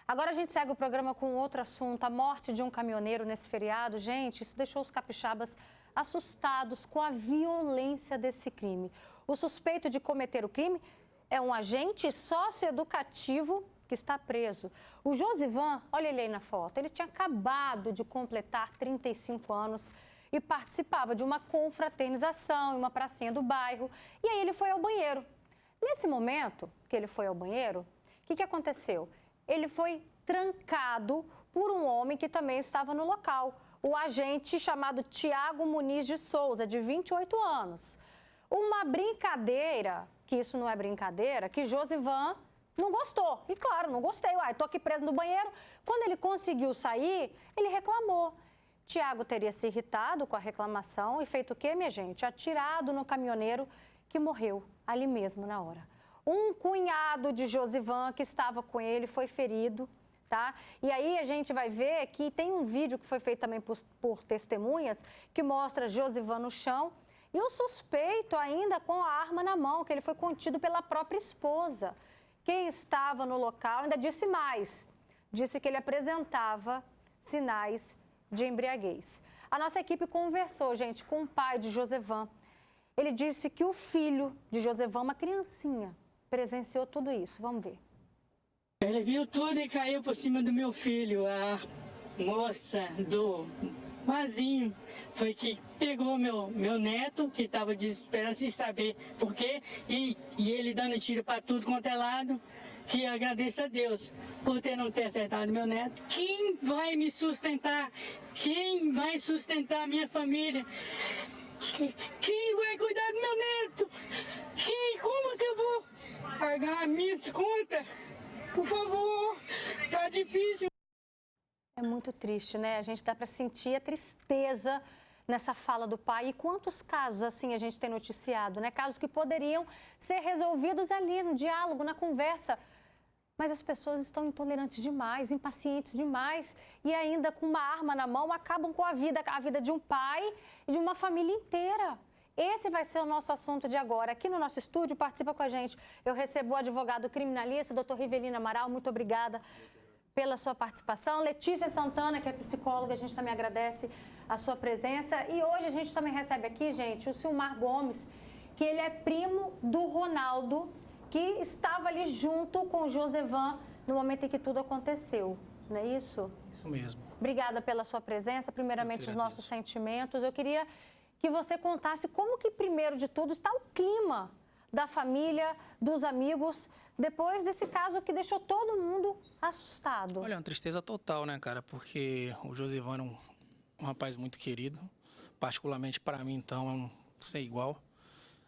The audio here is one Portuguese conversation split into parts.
Agora a gente segue o programa com outro assunto, a morte de um caminhoneiro nesse feriado. Gente, isso deixou os capixabas assustados com a violência desse crime. O suspeito de cometer o crime é um agente socioeducativo que está preso. O Josivan, olha ele aí na foto, ele tinha acabado de completar 35 anos e participava de uma confraternização em uma pracinha do bairro. E aí ele foi ao banheiro. Nesse momento que ele foi ao banheiro, o que aconteceu? Ele foi trancado por um homem que também estava no local, o agente chamado Tiago Muniz de Souza, de 28 anos. Uma brincadeira, que isso não é brincadeira, que Josivan não gostou. E claro, não gostei, tô aqui preso no banheiro. Quando ele conseguiu sair, ele reclamou. Tiago teria se irritado com a reclamação e feito o quê, minha gente? Atirado no caminhoneiro que morreu ali mesmo na hora. Um cunhado de Josivan que estava com ele foi ferido, tá? E aí a gente vai ver que tem um vídeo que foi feito também por testemunhas que mostra Josivan no chão e o suspeito ainda com a arma na mão, que ele foi contido pela própria esposa. Quem estava no local ainda disse mais, disse que ele apresentava sinais de embriaguez. A nossa equipe conversou, gente, com o pai de Josivan. Ele disse que o filho de Josivan, uma criancinha, presenciou tudo isso. Vamos ver. Ele viu tudo e caiu por cima do meu filho. A moça do Mazinho foi que pegou meu neto, que estava desesperado sem saber por quê, e ele dando tiro para tudo quanto é lado. Que agradeço a Deus por não ter acertado meu neto. Quem vai me sustentar? Quem vai sustentar a minha família? Quem vai cuidar do meu neto? Como que eu vou pagar as minhas contas? Por favor, tá difícil. É muito triste, né? A gente dá para sentir a tristeza nessa fala do pai. E quantos casos assim a gente tem noticiado, né? Casos que poderiam ser resolvidos ali no diálogo, na conversa. Mas as pessoas estão intolerantes demais, impacientes demais e ainda com uma arma na mão acabam com a vida de um pai e de uma família inteira. Esse vai ser o nosso assunto de agora. Aqui no nosso estúdio, participa com a gente. Eu recebo o advogado criminalista, doutor Rivelino Amaral. Muito obrigada pela sua participação. Letícia Santana, que é psicóloga, a gente também agradece a sua presença. E hoje a gente também recebe aqui, gente, o Silmar Gomes, que ele é primo do Ronaldo, que estava ali junto com o Josivan no momento em que tudo aconteceu. Não é isso? Isso mesmo. Obrigada pela sua presença. Primeiramente, os nossos sentimentos. Eu queria que você contasse como que, primeiro de tudo, está o clima da família, dos amigos, depois desse caso que deixou todo mundo assustado. Olha, uma tristeza total, né, cara? Porque o Josivan é um rapaz muito querido. Particularmente para mim, então, é um sem igual.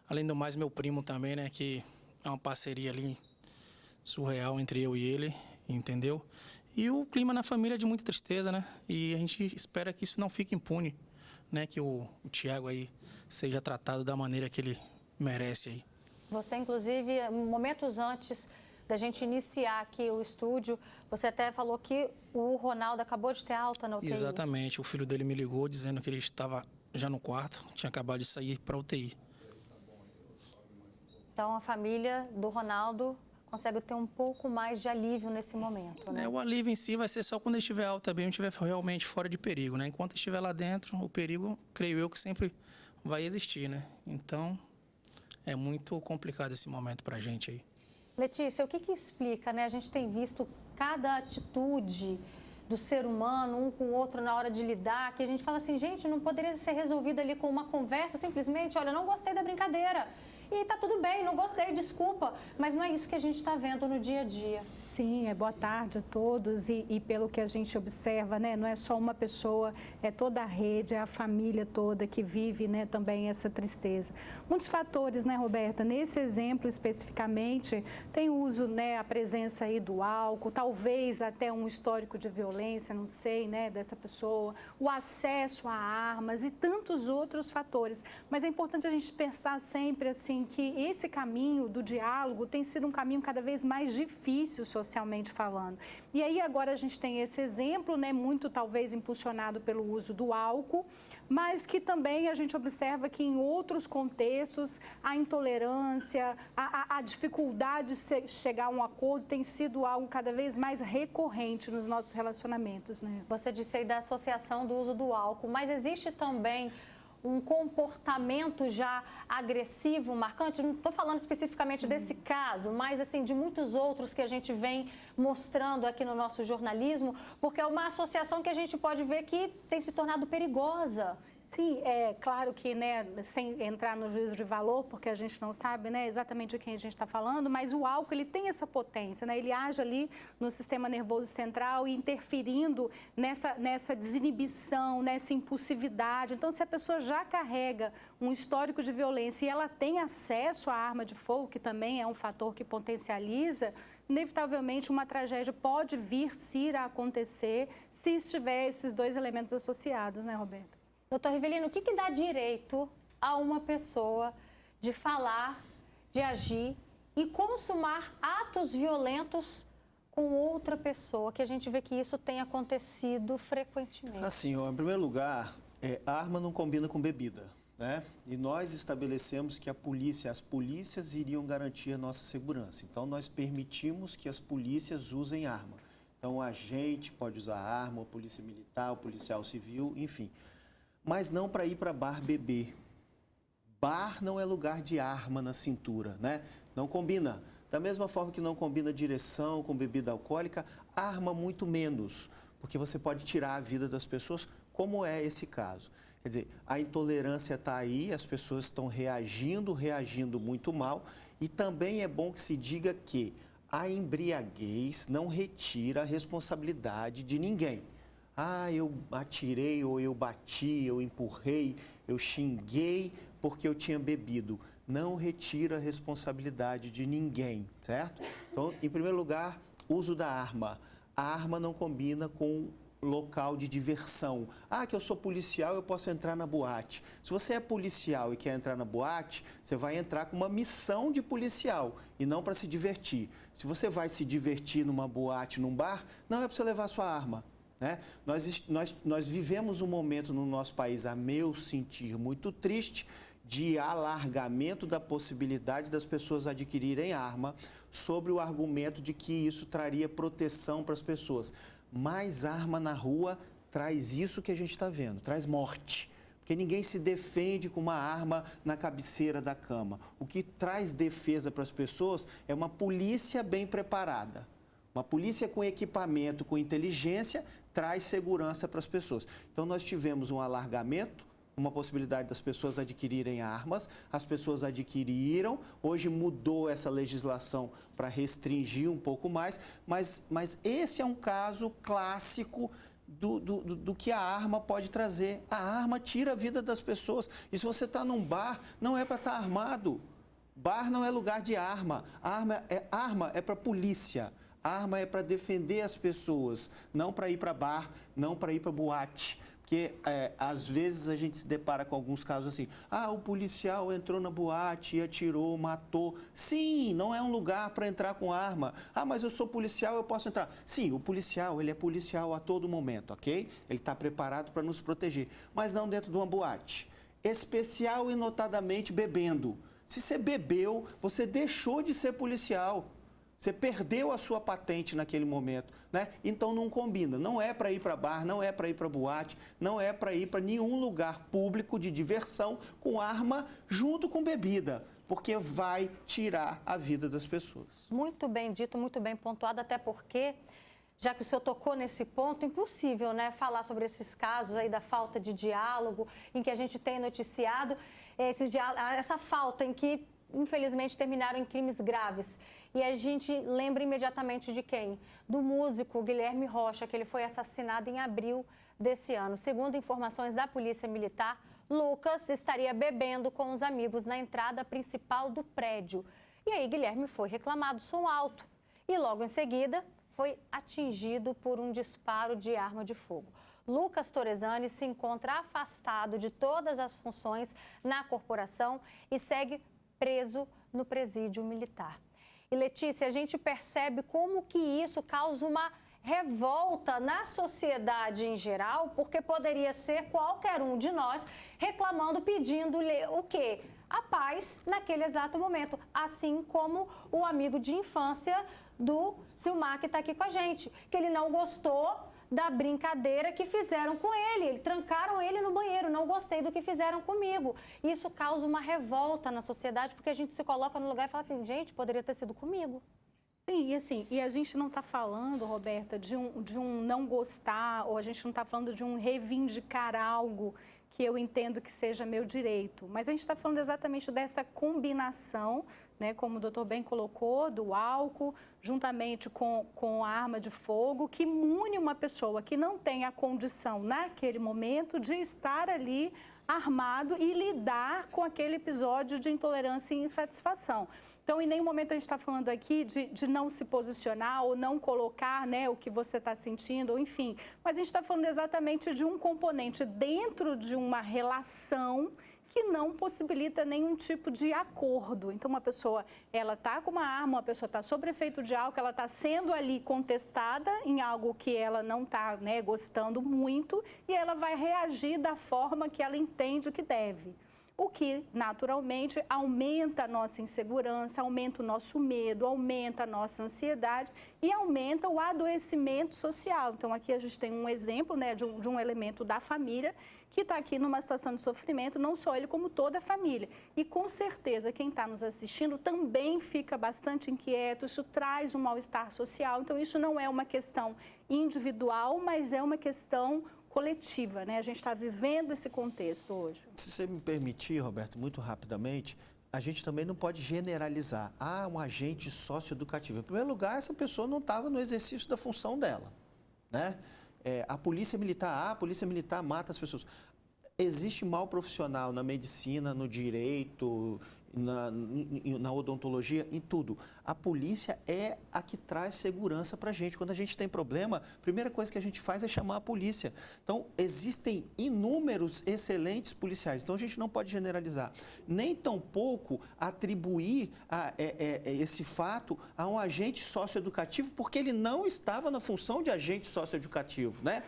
Além do mais, meu primo também, né, que é uma parceria ali surreal entre eu e ele, entendeu? E o clima na família é de muita tristeza, né? E a gente espera que isso não fique impune, né? Que o Tiago aí seja tratado da maneira que ele merece aí. Você, inclusive, momentos antes da gente iniciar aqui o estúdio, você até falou que o Ronaldo acabou de ter alta na UTI. Exatamente. O filho dele me ligou dizendo que ele estava já no quarto, tinha acabado de sair para a UTI. Então, a família do Ronaldo consegue ter um pouco mais de alívio nesse momento, né? O alívio em si vai ser só quando ele estiver alta bem, estiver realmente fora de perigo, né? Enquanto estiver lá dentro, o perigo, creio eu, que sempre vai existir, né? Então, é muito complicado esse momento pra gente aí. Letícia, o que explica, né? A gente tem visto cada atitude do ser humano, um com o outro na hora de lidar, que a gente fala assim, gente, não poderia ser resolvido ali com uma conversa, simplesmente, olha, não gostei da brincadeira. E tá tudo bem, não gostei, desculpa, mas não é isso que a gente está vendo no dia a dia. Sim, boa tarde a todos e pelo que a gente observa, né, não é só uma pessoa, é toda a rede, é a família toda que vive, né, também essa tristeza. Muitos fatores, né, Roberta, nesse exemplo especificamente, tem o uso, né, a presença aí do álcool, talvez até um histórico de violência, não sei, né, dessa pessoa, o acesso a armas e tantos outros fatores, mas é importante a gente pensar sempre assim, em que esse caminho do diálogo tem sido um caminho cada vez mais difícil socialmente falando. E aí agora a gente tem esse exemplo, né, muito talvez impulsionado pelo uso do álcool, mas que também a gente observa que em outros contextos a intolerância, a dificuldade de chegar a um acordo tem sido algo cada vez mais recorrente nos nossos relacionamentos, né? Você disse aí da associação do uso do álcool, mas existe também um comportamento já agressivo, marcante? Não estou falando especificamente desse caso, mas assim de muitos outros que a gente vem mostrando aqui no nosso jornalismo, porque é uma associação que a gente pode ver que tem se tornado perigosa. Sim, é claro que, né, sem entrar no juízo de valor, porque a gente não sabe, né, exatamente de quem a gente está falando, mas o álcool, ele tem essa potência, né, ele age ali no sistema nervoso central e interferindo nessa desinibição, nessa impulsividade. Então, se a pessoa já carrega um histórico de violência e ela tem acesso à arma de fogo, que também é um fator que potencializa, inevitavelmente uma tragédia pode vir a acontecer se estiver esses dois elementos associados, né, Roberta? Doutor Rivelino, o que dá direito a uma pessoa de falar, de agir e consumar atos violentos com outra pessoa, que a gente vê que isso tem acontecido frequentemente? Assim, ó, em primeiro lugar, arma não combina com bebida, né? E nós estabelecemos que as polícias iriam garantir a nossa segurança. Então, nós permitimos que as polícias usem arma. Então, o agente pode usar arma, a polícia militar, o policial civil, enfim. Mas não para ir para bar beber. Bar não é lugar de arma na cintura, né? Não combina. Da mesma forma que não combina direção com bebida alcoólica, arma muito menos, porque você pode tirar a vida das pessoas, como é esse caso. Quer dizer, a intolerância está aí, as pessoas estão reagindo muito mal, e também é bom que se diga que a embriaguez não retira a responsabilidade de ninguém. Ah, eu atirei, ou eu bati, eu empurrei, eu xinguei porque eu tinha bebido. Não retira a responsabilidade de ninguém, certo? Então, em primeiro lugar, uso da arma. A arma não combina com local de diversão. Ah, que eu sou policial, eu posso entrar na boate. Se você é policial e quer entrar na boate, você vai entrar com uma missão de policial e não para se divertir. Se você vai se divertir numa boate, num bar, não é para você levar sua arma. Né? Nós vivemos um momento no nosso país, a meu sentir, muito triste, de alargamento da possibilidade das pessoas adquirirem arma, sobre o argumento de que isso traria proteção para as pessoas. Mas arma na rua traz isso que a gente está vendo, traz morte. Porque ninguém se defende com uma arma na cabeceira da cama. O que traz defesa para as pessoas é uma polícia bem preparada. Uma polícia com equipamento, com inteligência, traz segurança para as pessoas. Então, nós tivemos um alargamento, uma possibilidade das pessoas adquirirem armas, as pessoas adquiriram, hoje mudou essa legislação para restringir um pouco mais, mas esse é um caso clássico do que a arma pode trazer. A arma tira a vida das pessoas. E se você está num bar, não é para estar armado. Bar não é lugar de arma. Arma é para polícia. Arma é para defender as pessoas, não para ir para bar, não para ir para boate. Porque, às vezes, a gente se depara com alguns casos assim. Ah, o policial entrou na boate e atirou, matou. Sim, não é um lugar para entrar com arma. Ah, mas eu sou policial, eu posso entrar. Sim, o policial, ele é policial a todo momento, ok? Ele está preparado para nos proteger. Mas não dentro de uma boate. Especial e notadamente bebendo. Se você bebeu, você deixou de ser policial. Você perdeu a sua patente naquele momento, né? Então não combina. Não é para ir para bar, não é para ir para boate, não é para ir para nenhum lugar público de diversão com arma junto com bebida, porque vai tirar a vida das pessoas. Muito bem dito, muito bem pontuado, até porque, já que o senhor tocou nesse ponto, impossível, né, falar sobre esses casos aí da falta de diálogo, em que a gente tem noticiado essa falta em que, infelizmente, terminaram em crimes graves. E a gente lembra imediatamente de quem? Do músico Guilherme Rocha, que ele foi assassinado em abril desse ano. Segundo informações da Polícia Militar, Lucas estaria bebendo com os amigos na entrada principal do prédio. E aí Guilherme foi reclamado som alto e logo em seguida foi atingido por um disparo de arma de fogo. Lucas Torresani se encontra afastado de todas as funções na corporação e segue preso no presídio militar. E Letícia, a gente percebe como que isso causa uma revolta na sociedade em geral, porque poderia ser qualquer um de nós reclamando, pedindo o quê? A paz naquele exato momento, assim como o amigo de infância do Silmar que está aqui com a gente, que ele não gostou da brincadeira que fizeram com ele, trancaram ele no banheiro, não gostei do que fizeram comigo. Isso causa uma revolta na sociedade, porque a gente se coloca no lugar e fala assim, gente, poderia ter sido comigo. Sim, e a gente não está falando, Roberta, de um não gostar, ou a gente não está falando de um reivindicar algo que eu entendo que seja meu direito, mas a gente está falando exatamente dessa combinação, né, como o doutor bem colocou, do álcool, juntamente com a arma de fogo, que mune uma pessoa que não tem a condição, naquele momento, de estar ali armado e lidar com aquele episódio de intolerância e insatisfação. Então, em nenhum momento a gente está falando aqui de não se posicionar ou não colocar, né, o que você está sentindo, ou enfim. Mas a gente está falando exatamente de um componente dentro de uma relação que não possibilita nenhum tipo de acordo. Então, uma pessoa, ela está com uma arma, uma pessoa está sob efeito de álcool, ela está sendo ali contestada em algo que ela não está, né, gostando muito, e ela vai reagir da forma que ela entende que deve. O que, naturalmente, aumenta a nossa insegurança, aumenta o nosso medo, aumenta a nossa ansiedade e aumenta o adoecimento social. Então, aqui a gente tem um exemplo, né, de um elemento da família que está aqui numa situação de sofrimento, não só ele, como toda a família. E, com certeza, quem está nos assistindo também fica bastante inquieto, isso traz um mal-estar social. Então, isso não é uma questão individual, mas é uma questão coletiva, né? A gente está vivendo esse contexto hoje. Se você me permitir, Roberto, muito rapidamente, a gente também não pode generalizar. Ah, um agente socioeducativo. Em primeiro lugar, essa pessoa não estava no exercício da função dela, né? A polícia militar mata as pessoas. Existe mal profissional na medicina, no direito, na odontologia, em tudo. A polícia é a que traz segurança para a gente. Quando a gente tem problema, a primeira coisa que a gente faz é chamar a polícia. Então, existem inúmeros excelentes policiais. Então, a gente não pode generalizar. Nem tampouco atribuir esse fato a um agente socioeducativo, porque ele não estava na função de agente socioeducativo, né?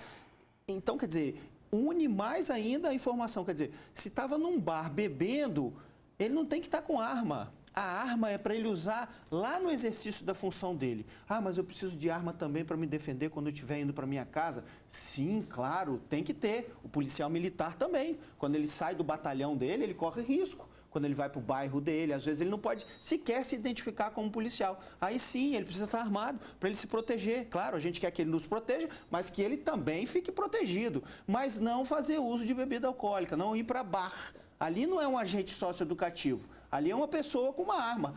Então, quer dizer, une mais ainda a informação. Quer dizer, se estava num bar bebendo, ele não tem que estar com arma. A arma é para ele usar lá no exercício da função dele. Ah, mas eu preciso de arma também para me defender quando eu estiver indo para minha casa? Sim, claro, tem que ter. O policial militar também. Quando ele sai do batalhão dele, ele corre risco. Quando ele vai para o bairro dele, às vezes ele não pode sequer se identificar como policial. Aí sim, ele precisa estar armado para ele se proteger. Claro, a gente quer que ele nos proteja, mas que ele também fique protegido. Mas não fazer uso de bebida alcoólica, não ir para bar. Ali não é um agente socioeducativo, ali é uma pessoa com uma arma,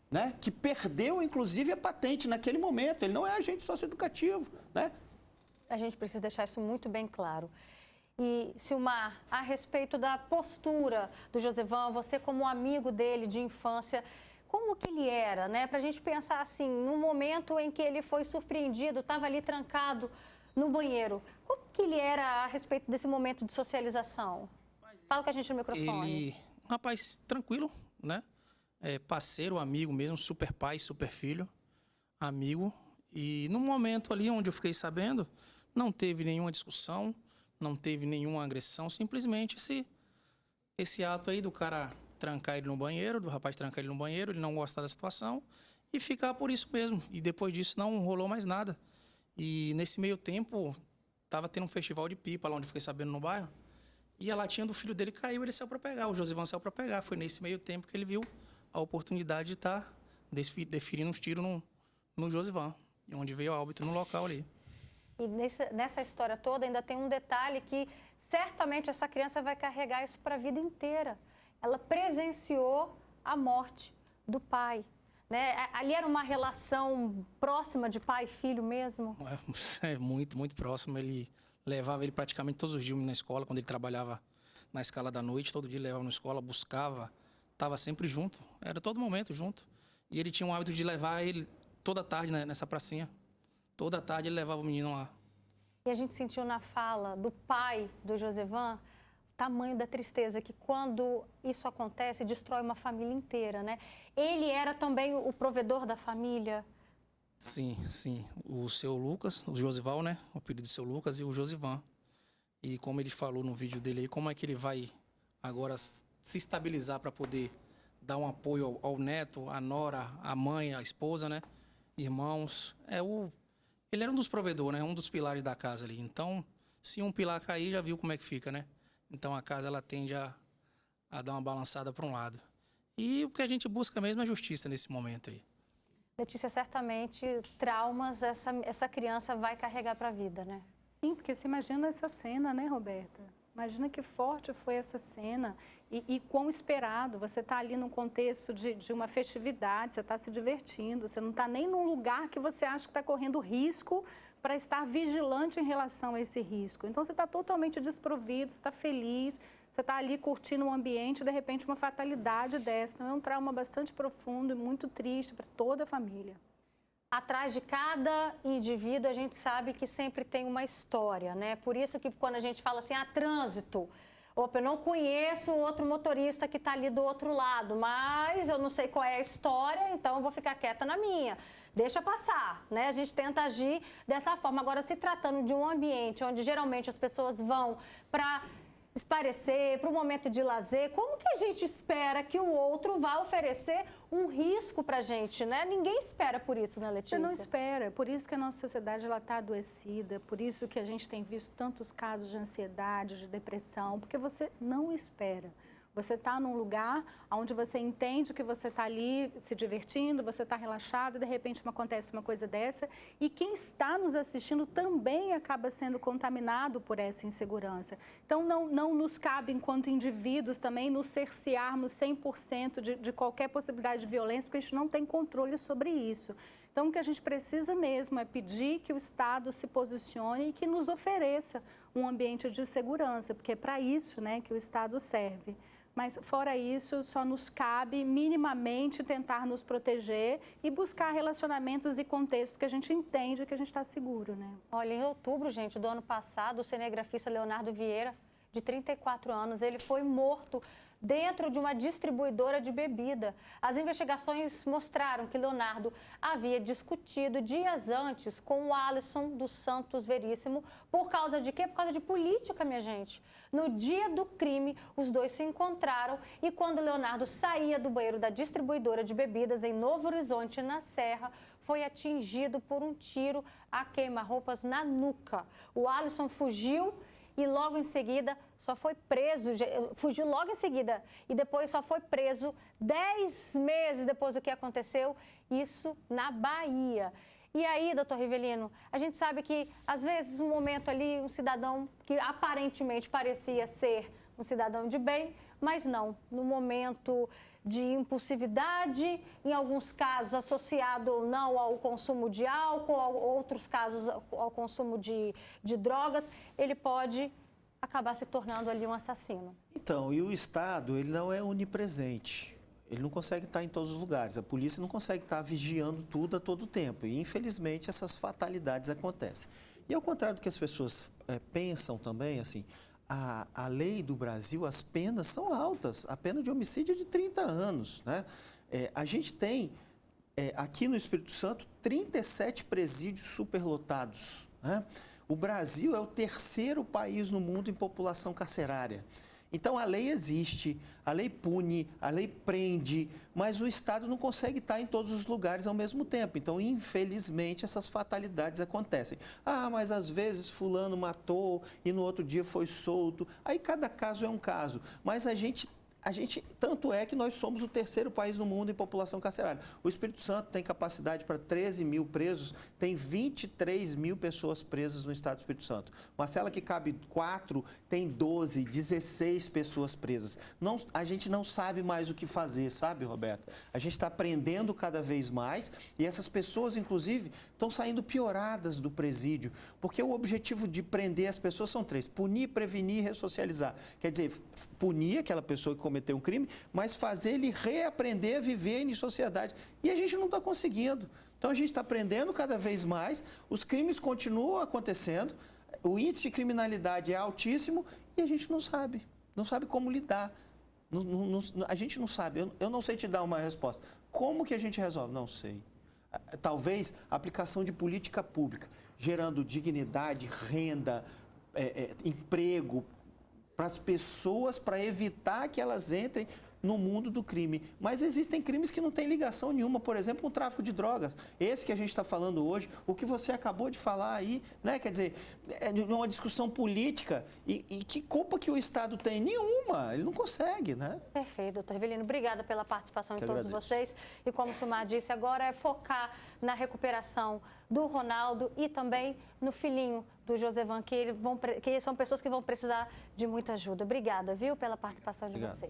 né? Que perdeu, inclusive, a patente naquele momento. Ele não é agente socioeducativo, né? A gente precisa deixar isso muito bem claro. E, Silmar, a respeito da postura do Josivan, você como amigo dele de infância, como que ele era, né? Para a gente pensar assim, no momento em que ele foi surpreendido, estava ali trancado no banheiro, como que ele era a respeito desse momento de socialização? Fala com a gente no microfone. Ele, um rapaz tranquilo, né? Parceiro, amigo mesmo, super pai, super filho, amigo. E no momento ali onde eu fiquei sabendo, não teve nenhuma discussão, não teve nenhuma agressão, simplesmente esse ato aí do cara trancar ele no banheiro, do rapaz trancar ele no banheiro, ele não gostar da situação e ficar por isso mesmo. E depois disso não rolou mais nada. E nesse meio tempo, tava tendo um festival de pipa lá onde eu fiquei sabendo no bairro. E a latinha do filho dele caiu, ele saiu para pegar, o Josivan saiu para pegar. Foi nesse meio tempo que ele viu a oportunidade de estar deferindo uns tiros no Josivan, onde veio a óbito no local ali. E nessa história toda ainda tem um detalhe que certamente essa criança vai carregar isso para a vida inteira. Ela presenciou a morte do pai, né? Ali era uma relação próxima de pai e filho mesmo? É muito, muito próximo. Ele levava ele praticamente todos os dias na escola, quando ele trabalhava na escala da noite, todo dia ele levava na escola, buscava, estava sempre junto, era todo momento junto. E ele tinha o hábito de levar ele toda tarde, né, nessa pracinha. Toda tarde ele levava o menino lá. E a gente sentiu na fala do pai do Josivan tamanho da tristeza que quando isso acontece, destrói uma família inteira, né? Ele era também o provedor da família? Sim, sim. O seu Lucas, o Josival, né? O apelido do seu Lucas e o Josivan. E como ele falou no vídeo dele aí, como é que ele vai agora se estabilizar para poder dar um apoio ao neto, à nora, à mãe, à esposa, né? Irmãos. Ele era um dos provedores, né? Um dos pilares da casa ali. Então, se um pilar cair, já viu como é que fica, né? Então, a casa, ela tende a dar uma balançada para um lado. E o que a gente busca mesmo é justiça nesse momento aí. Letícia, certamente, traumas essa criança vai carregar para a vida, né? Sim, porque você imagina essa cena, né, Roberta? Imagina que forte foi essa cena e quão esperado. Você está ali num contexto de uma festividade, você está se divertindo, você não está nem num lugar que você acha que está correndo risco para estar vigilante em relação a esse risco. Então, você está totalmente desprovido, você está feliz, você está ali curtindo o ambiente, de repente uma fatalidade dessa. Então, é um trauma bastante profundo e muito triste para toda a família. Atrás de cada indivíduo, a gente sabe que sempre tem uma história, né? Por isso que quando a gente fala assim, trânsito, opa, eu não conheço o outro motorista que está ali do outro lado, mas eu não sei qual é a história, então eu vou ficar quieta na minha. Deixa passar, né? A gente tenta agir dessa forma. Agora, se tratando de um ambiente onde geralmente as pessoas vão para esparecer, para um momento de lazer, como que a gente espera que o outro vá oferecer um risco para a gente, né? Ninguém espera por isso, né, Letícia? Você não espera, por isso que a nossa sociedade está adoecida, por isso que a gente tem visto tantos casos de ansiedade, de depressão, porque você não espera. Você está num lugar onde você entende que você está ali se divertindo, você está relaxado, e de repente acontece uma coisa dessa, e quem está nos assistindo também acaba sendo contaminado por essa insegurança. Então, não nos cabe, enquanto indivíduos, também nos cercearmos 100% de qualquer possibilidade de violência, porque a gente não tem controle sobre isso. Então, o que a gente precisa mesmo é pedir que o Estado se posicione e que nos ofereça um ambiente de segurança, porque é para isso, né, que o Estado serve. Mas, fora isso, só nos cabe minimamente tentar nos proteger e buscar relacionamentos e contextos que a gente entende que a gente está seguro, né? Olha, em outubro, gente, do ano passado, o cinegrafista Leonardo Vieira, de 34 anos, ele foi morto dentro de uma distribuidora de bebida. As investigações mostraram que Leonardo havia discutido dias antes com o Alisson dos Santos Veríssimo. Por causa de quê? Por causa de política, minha gente. No dia do crime, os dois se encontraram e quando Leonardo saía do banheiro da distribuidora de bebidas em Novo Horizonte, na Serra, foi atingido por um tiro a queima-roupas na nuca. O Alisson fugiu e logo em seguida só foi preso, fugiu logo em seguida e depois só foi preso 10 meses depois do que aconteceu, isso na Bahia. E aí, doutor Rivelino, a gente sabe que às vezes um momento ali, um cidadão que aparentemente parecia ser um cidadão de bem, mas não, no momento de impulsividade, em alguns casos associado ou não ao consumo de álcool, outros casos ao consumo de drogas, ele pode acabar se tornando ali um assassino. Então, e o Estado, ele não é onipresente. Ele não consegue estar em todos os lugares. A polícia não consegue estar vigiando tudo a todo tempo. E, infelizmente, essas fatalidades acontecem. E, ao contrário do que as pessoas pensam também, assim, a lei do Brasil, as penas são altas. A pena de homicídio é de 30 anos, né? A gente tem, aqui no Espírito Santo, 37 presídios superlotados, né? O Brasil é o terceiro país no mundo em população carcerária. Então, a lei existe, a lei pune, a lei prende, mas o Estado não consegue estar em todos os lugares ao mesmo tempo. Então, infelizmente, essas fatalidades acontecem. Mas às vezes fulano matou e no outro dia foi solto. Aí cada caso é um caso. Mas a gente, tanto é que nós somos o terceiro país no mundo em população carcerária. O Espírito Santo tem capacidade para 13 mil presos, tem 23 mil pessoas presas no estado do Espírito Santo. Uma cela que cabe 4, tem 12, 16 pessoas presas. A gente não sabe mais o que fazer, sabe, Roberto? A gente está aprendendo cada vez mais e essas pessoas, inclusive, estão saindo pioradas do presídio, porque o objetivo de prender as pessoas são 3, punir, prevenir e ressocializar. Quer dizer, punir aquela pessoa que cometeu um crime, mas fazer ele reaprender a viver em sociedade. E a gente não está conseguindo. Então, a gente está aprendendo cada vez mais, os crimes continuam acontecendo, o índice de criminalidade é altíssimo e a gente não sabe. não sabe como lidar. A gente não sabe, eu não sei te dar uma resposta. Como que a gente resolve? Não sei. Talvez a aplicação de política pública, gerando dignidade, renda, emprego para as pessoas, para evitar que elas entrem no mundo do crime. Mas existem crimes que não têm ligação nenhuma, por exemplo, o tráfico de drogas. Esse que a gente está falando hoje, o que você acabou de falar aí, né? Quer dizer, é uma discussão política e que culpa que o Estado tem? Nenhuma, ele não consegue, né? Perfeito, doutor Rivelino. Obrigada pela participação de Eu todos agradeço. vocês. E como o Sumar disse, agora é focar na recuperação do Ronaldo e também no filhinho do Josevan, que são pessoas que vão precisar de muita ajuda. Obrigada, viu, pela participação de Obrigado. vocês.